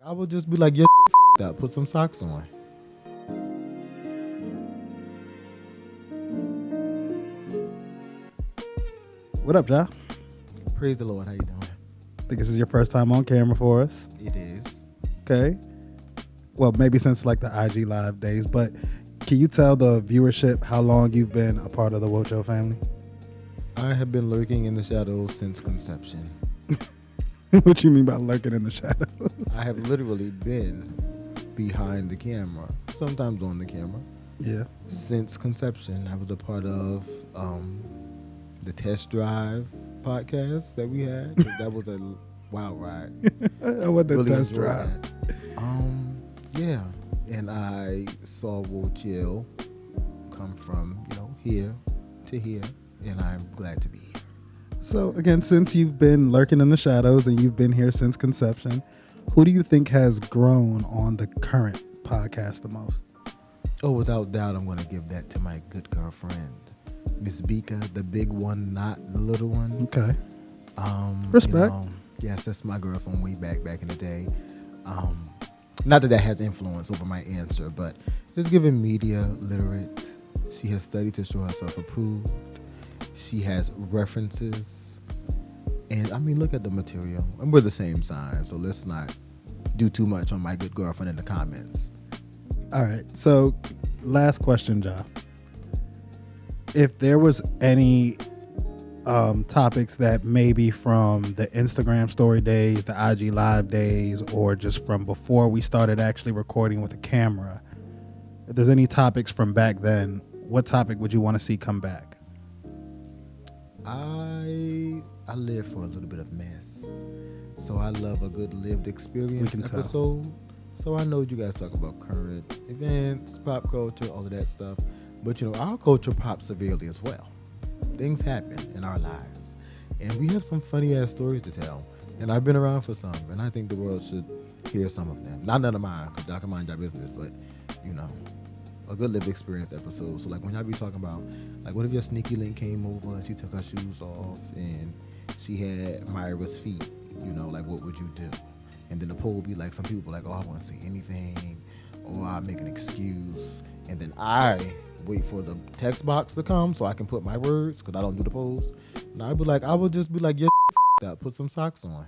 I would just be like, yeah, up, put some socks on. What up, Ja? Praise the Lord. How you doing? I think this is your first time on camera for us. It is. Okay. Well, maybe since like the IG Live days, but can you tell the viewership how long you've been a part of the Woah Chill family? I have been lurking in the shadows since conception. What you mean by lurking in the shadows? I have literally been behind the camera, sometimes on the camera. Yeah. Since conception, I was a part of the Test Drive podcast that we had. That was a wild ride. I want the Really test enjoyed drive. that. Yeah, and I saw Woah Chill come from here to here, and I'm glad to be here. So again, since you've been lurking in the shadows and you've been here since conception, who do you think has grown on the current podcast the most? Oh, without doubt, I'm going to give that to my good girlfriend, Miss Bika, the big one, not the little one. Okay. Respect. Yes, that's my girl from way back in the day. Not that has influence over my answer, but just giving media literate. She has studied to show herself approved. She has references. And I mean, look at the material. And we're the same sign, so let's not do too much on my good girlfriend in the comments. All right. So last question, Ja. If there was any topics that maybe from the Instagram story days, the IG live days, or just from before we started actually recording with a camera, if there's any topics from back then, what topic would you want to see come back? I live for a little bit of mess, so I love a good lived experience episode. Tell. So I know you guys talk about current events, pop culture, all of that stuff, but our culture pops severely as well. Things happen in our lives, and we have some funny ass stories to tell. And I've been around for some, and I think the world should hear some of them. Not none of mine, because y'all can mind your business, but a good lived experience episode. So like when y'all be talking about, like, what if your sneaky link came over and she took her shoes off and she had Myra's feet, like what would you do? And then the poll would be like, some people be like, oh, I won't say anything, or I make an excuse, and then I wait for the text box to come so I can put my words, because I don't do the polls. And I'd be like, I would just be like, yeah, up, put some socks on.